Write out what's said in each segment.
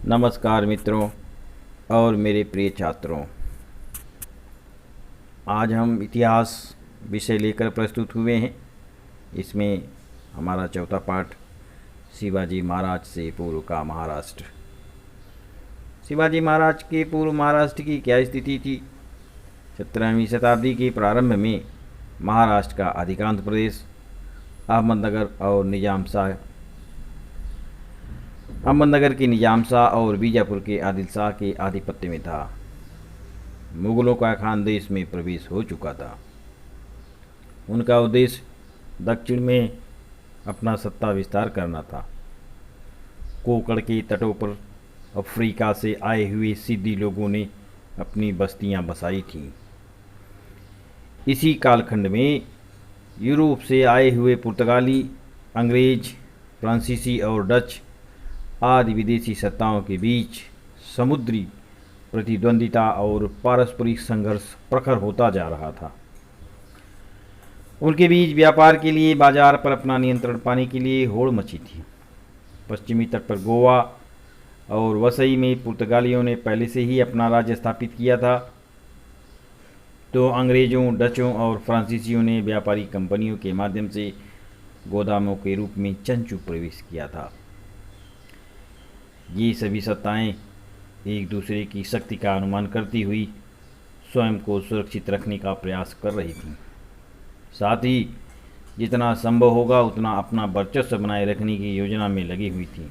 नमस्कार मित्रों और मेरे प्रिय छात्रों। आज हम इतिहास विषय लेकर प्रस्तुत हुए हैं। इसमें हमारा चौथा पाठ शिवाजी महाराज से पूर्व का महाराष्ट्र। शिवाजी महाराज के पूर्व महाराष्ट्र की क्या स्थिति थी? 17वीं शताब्दी के प्रारंभ में महाराष्ट्र का अधिकांश प्रदेश अहमदनगर के निजाम शाह और बीजापुर के आदिल शाह के आधिपत्य में था। मुगलों का खानदेश में प्रवेश हो चुका था। उनका उद्देश्य दक्षिण में अपना सत्ता विस्तार करना था। कोकण के तटों पर अफ्रीका से आए हुए सिद्दी लोगों ने अपनी बस्तियां बसाई थीं। इसी कालखंड में यूरोप से आए हुए पुर्तगाली, अंग्रेज, फ्रांसीसी और डच आदि विदेशी सत्ताओं के बीच समुद्री प्रतिद्वंदिता और पारस्परिक संघर्ष प्रखर होता जा रहा था। उनके बीच व्यापार के लिए बाजार पर अपना नियंत्रण पाने के लिए होड़ मची थी। पश्चिमी तट पर गोवा और वसई में पुर्तगालियों ने पहले से ही अपना राज्य स्थापित किया था, तो अंग्रेजों, डचों और फ्रांसीसियों ने व्यापारी कंपनियों के माध्यम से गोदामों के रूप में चंचू प्रवेश किया था। ये सभी सत्ताएं एक दूसरे की शक्ति का अनुमान करती हुई स्वयं को सुरक्षित रखने का प्रयास कर रही थीं। साथ ही जितना संभव होगा उतना अपना वर्चस्व बनाए रखने की योजना में लगी हुई थीं।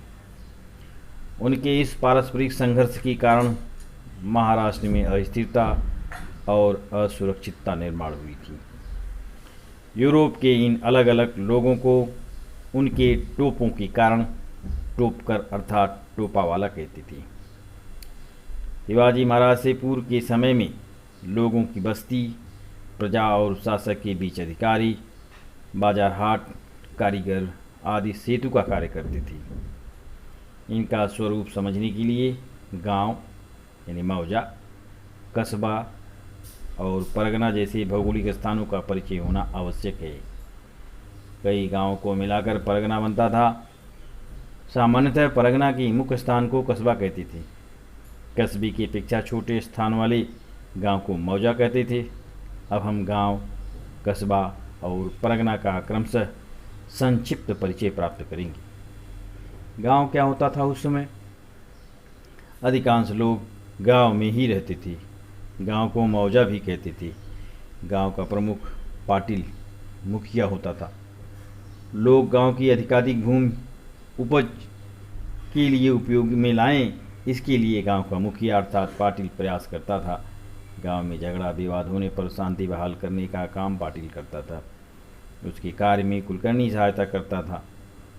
उनके इस पारस्परिक संघर्ष के कारण महाराष्ट्र में अस्थिरता और असुरक्षितता निर्माण हुई थी। यूरोप के इन अलग अलग लोगों को उनके टोपों के कारण टोपकर अर्थात टोपावाला कहती थी। शिवाजी महाराज से पूर्व के समय में लोगों की बस्ती, प्रजा और शासक के बीच अधिकारी, बाजार हाट, कारीगर आदि सेतु का कार्य करते थे। इनका स्वरूप समझने के लिए गांव यानी मौजा, कस्बा और परगना जैसे भौगोलिक स्थानों का परिचय होना आवश्यक है। कई गांवों को मिलाकर परगना बनता था। सामान्यतः परगना के मुख्य स्थान को कस्बा कहते थे। कस्बे की अपेक्षा छोटे स्थान वाले गांव को मौजा कहते थे। अब हम गांव, कस्बा और परगना का क्रमशः संक्षिप्त परिचय प्राप्त करेंगे। गांव क्या होता था उस समय? अधिकांश लोग गांव में ही रहते थे। गांव को मौजा भी कहते थे। गांव का प्रमुख पाटिल मुखिया होता था। लोग गांव की अधिकाधिक भूमि उपज के लिए उपयोग में लाएं, इसके लिए गांव का मुखिया अर्थात पाटिल प्रयास करता था। गांव में झगड़ा विवाद होने पर शांति बहाल करने का काम पाटिल करता था। उसके कार्य में कुलकर्णी सहायता करता था।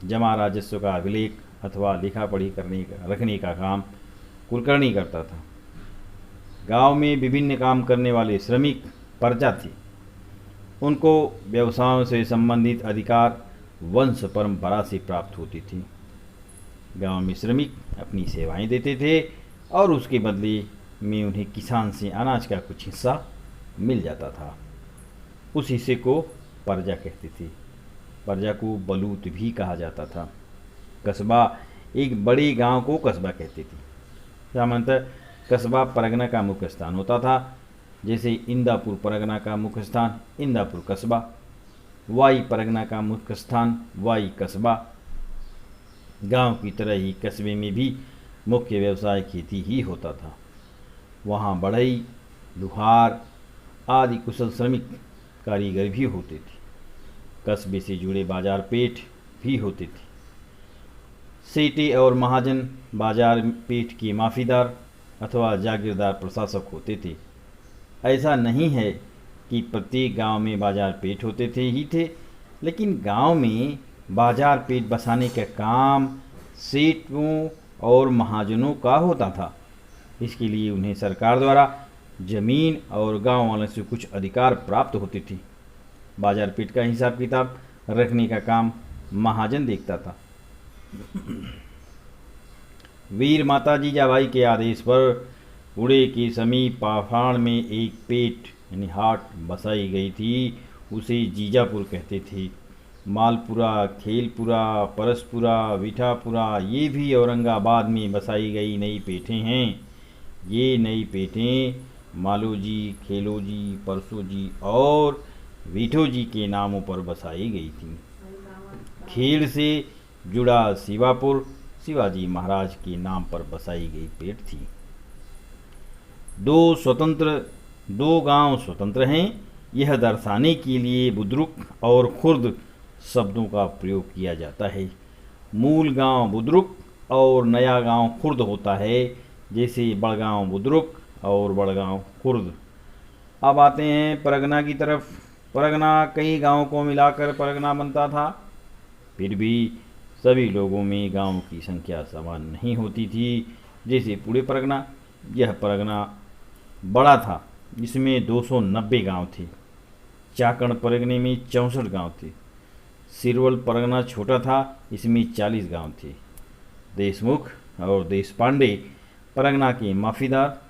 जमा राजस्व का अभिलेख अथवा लिखा पढ़ी रखने का काम कुलकर्णी करता था। गांव में विभिन्न काम करने वाले श्रमिक प्रजा थे। उनको व्यवसायों से संबंधित अधिकार वंश परंपरा से प्राप्त होती थी। गांव में श्रमिक अपनी सेवाएं देते थे और उसके बदले में उन्हें किसान से अनाज का कुछ हिस्सा मिल जाता था। उस हिस्से को प्रजा कहते थे। प्रजा को बलूत भी कहा जाता था। कस्बा एक बड़े गांव को कस्बा कहते थे। सामान्यतः कस्बा परगना का मुख्य स्थान होता था। जैसे इंदापुर परगना का मुख्य स्थान इंदापुर कस्बा, वाई परगना का मुख्य स्थान वाई कस्बा। गांव की तरह ही कस्बे में भी मुख्य व्यवसाय खेती ही होता था। वहाँ बढ़ई, लुहार आदि कुशल श्रमिक कारीगर भी होते थे। कस्बे से जुड़े बाजार पेठ भी होते थे। सेठे और महाजन बाजार पेठ के माफीदार अथवा जागीरदार प्रशासक होते थे। ऐसा नहीं है कि प्रत्येक गांव में बाजार पेठ होते थे, लेकिन गांव में बाजार पेठ बसाने का काम सेठों और महाजनों का होता था। इसके लिए उन्हें सरकार द्वारा जमीन और गांव वालों से कुछ अधिकार प्राप्त होते थे। बाजार पेठ का हिसाब किताब रखने का काम महाजन देखता था। वीर माता जीजाबाई के आदेश पर पुणे के समीप पाफाड़ में एक पेठ यानी हाट बसाई गई थी। उसे जीजापुर कहते थे। मालपुरा, खेलपुरा, परसपुरा, विठापुरा ये भी औरंगाबाद में बसाई गई नई पेठें हैं। ये नई पेठें मालोजी, खेलोजी, परसोजी और विठोजी के नामों पर बसाई गई थीं। खेड़ से जुड़ा शिवापुर शिवाजी महाराज के नाम पर बसाई गई पेठ थी। दो गांव स्वतंत्र हैं, यह दर्शाने के लिए बुद्रुक और खुर्द शब्दों का प्रयोग किया जाता है। मूल गांव बुद्रुक और नया गांव खुर्द होता है, जैसे बड़गांव बुद्रुक और बड़गांव खुर्द। अब आते हैं परगना की तरफ। परगना कई गांवों को मिलाकर परगना बनता था। फिर भी सभी लोगों में गांवों की संख्या समान नहीं होती थी। जैसे पूरे परगना, यह परगना बड़ा था, जिसमें 290 गांव थे। चाकण परगने में 64 गांव थे। सिरवल परगना छोटा था, इसमें 40 गांव थे। देशमुख और देशपांडे परगना के माफीदार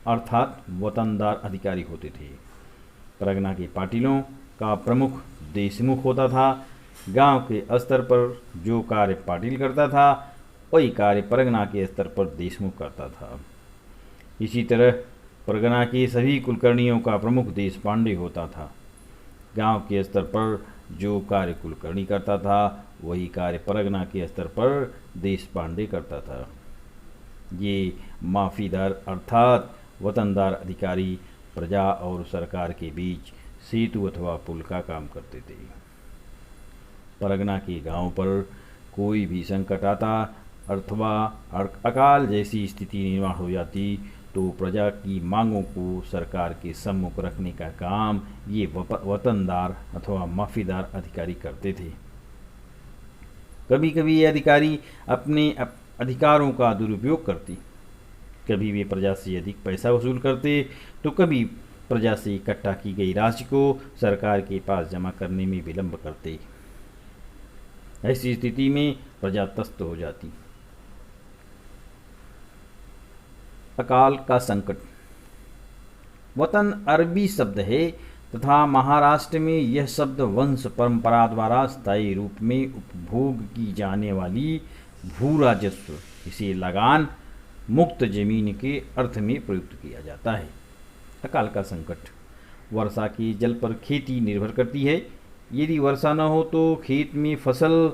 अर्थात वतनदार अधिकारी होते थे। परगना के पाटिलों का प्रमुख देशमुख होता था। गांव के स्तर पर जो कार्य पाटिल करता था, वही कार्य परगना के स्तर पर देशमुख करता था। इसी तरह परगना के सभी कुलकर्णियों का प्रमुख देशपांडे होता था। गांव के स्तर पर जो कार्य कुलकर्णी करता था, वही कार्य परगना के स्तर पर देशपांडे करता था। ये माफीदार अर्थात वतनदार अधिकारी प्रजा और सरकार के बीच सेतु अथवा पुल का काम करते थे। परगना के गांव पर कोई भी संकट आता अथवा अकाल जैसी स्थिति निर्माण हो जाती, तो प्रजा की मांगों को सरकार के सम्मुख रखने का काम ये वतनदार अथवा माफीदार अधिकारी करते थे। कभी कभी ये अधिकारी अपने अधिकारों का दुरुपयोग करते। कभी वे प्रजा से अधिक पैसा वसूल करते, तो कभी प्रजा से इकट्ठा की गई राशि को सरकार के पास जमा करने में विलंब करते। ऐसी स्थिति में प्रजा त्रस्त हो जाती। अकाल का संकट। वतन अरबी शब्द है तथा महाराष्ट्र में यह शब्द वंश परंपरा द्वारा स्थायी रूप में उपभोग की जाने वाली भू राजस्व, इसे लगान मुक्त जमीन के अर्थ में प्रयुक्त किया जाता है। अकाल का संकट। वर्षा के जल पर खेती निर्भर करती है। यदि वर्षा न हो तो खेत में फसल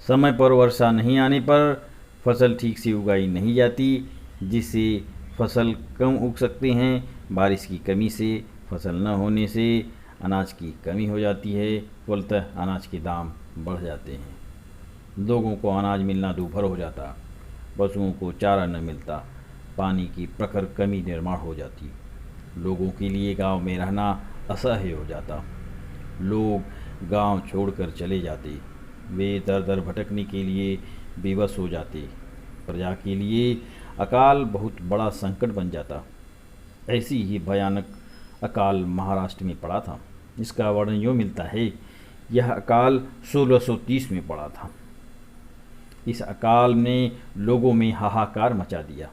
समय पर वर्षा नहीं आने पर फसल ठीक से उगाई नहीं जाती, जिससे फसल कम उग सकते हैं। बारिश की कमी से, फसल न होने से अनाज की कमी हो जाती है, फलतः अनाज के दाम बढ़ जाते हैं। लोगों को अनाज मिलना दूभर हो जाता, पशुओं को चारा न मिलता, पानी की प्रखर कमी निर्माण हो जाती। लोगों के लिए गांव में रहना असह्य हो जाता। लोग गांव छोड़कर चले जाते। वे दर दर भटकने के लिए विवश हो जाते। प्रजा के लिए अकाल बहुत बड़ा संकट बन जाता। ऐसी ही भयानक अकाल महाराष्ट्र में पड़ा था। इसका वर्णन यूँ मिलता है, यह अकाल 1630 में पड़ा था। इस अकाल ने लोगों में हाहाकार मचा दिया।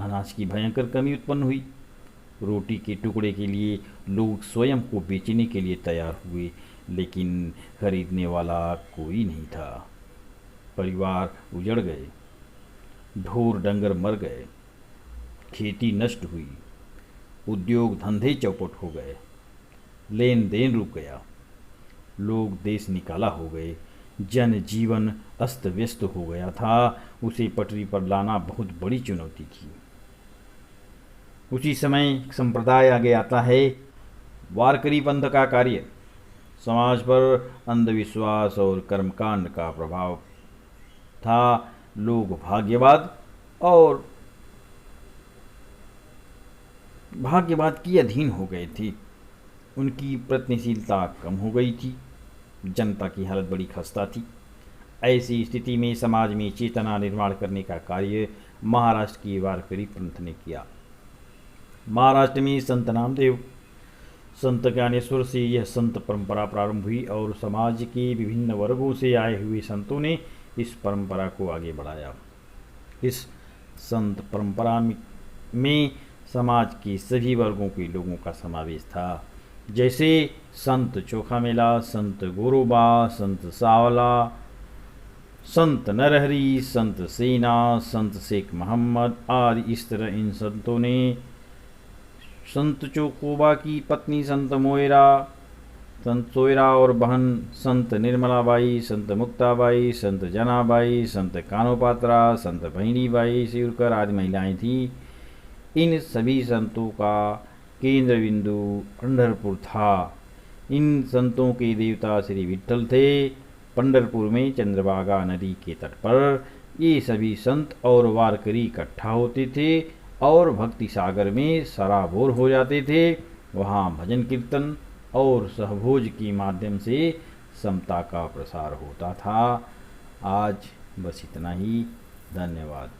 अनाज की भयंकर कमी उत्पन्न हुई। रोटी के टुकड़े के लिए लोग स्वयं को बेचने के लिए तैयार हुए, लेकिन खरीदने वाला कोई नहीं था। परिवार उजड़ गए, ढोर डंगर मर गए, खेती नष्ट हुई, उद्योग धंधे चौपट हो गए, लेन देन रुक गया, लोग देश निकाला हो गए, जन जीवन अस्त व्यस्त हो गया था। उसे पटरी पर लाना बहुत बड़ी चुनौती थी। उसी समय संप्रदाय आगे आता है। वारकरी पंथ का कार्य। समाज पर अंधविश्वास और कर्मकांड का प्रभाव था। लोग भाग्यवाद की अधीन हो गए थे। उनकी प्रयत्नशीलता कम हो गई थी। जनता की हालत बड़ी खस्ता थी। ऐसी स्थिति में समाज में चेतना निर्माण करने का कार्य महाराष्ट्र की वारकरी पंथ ने किया। महाराष्ट्र में संत नामदेव, संत ज्ञानेश्वर से यह संत परंपरा प्रारंभ हुई और समाज के विभिन्न वर्गों से आए हुए संतों ने इस परंपरा को आगे बढ़ाया। इस संत परंपरा में समाज के सभी वर्गों के लोगों का समावेश था। जैसे संत चोखा मेला, संत गोरोबा, संत सावला, संत नरहरि, संत सेना, संत शेख मोहम्मद आदि। इस तरह इन संतों ने संत चोकोबा की पत्नी संत मोयरा, संत सोयरा और बहन संत निर्मलाबाई, संत मुक्ताबाई, संत जनाबाई, संत कानोपात्रा, संत भैनीबाई सिरकर आदि महिलाएं थीं। इन सभी संतों का केंद्र बिंदु पंढरपुर था। इन संतों के देवता श्री विठ्ठल थे। पंढरपुर में चंद्रभागा नदी के तट पर ये सभी संत और वारकरी इकट्ठा होते थे और भक्ति सागर में सराबोर हो जाते थे। वहाँ भजन कीर्तन और सहभोज के माध्यम से समता का प्रसार होता था। आज बस इतना ही। धन्यवाद।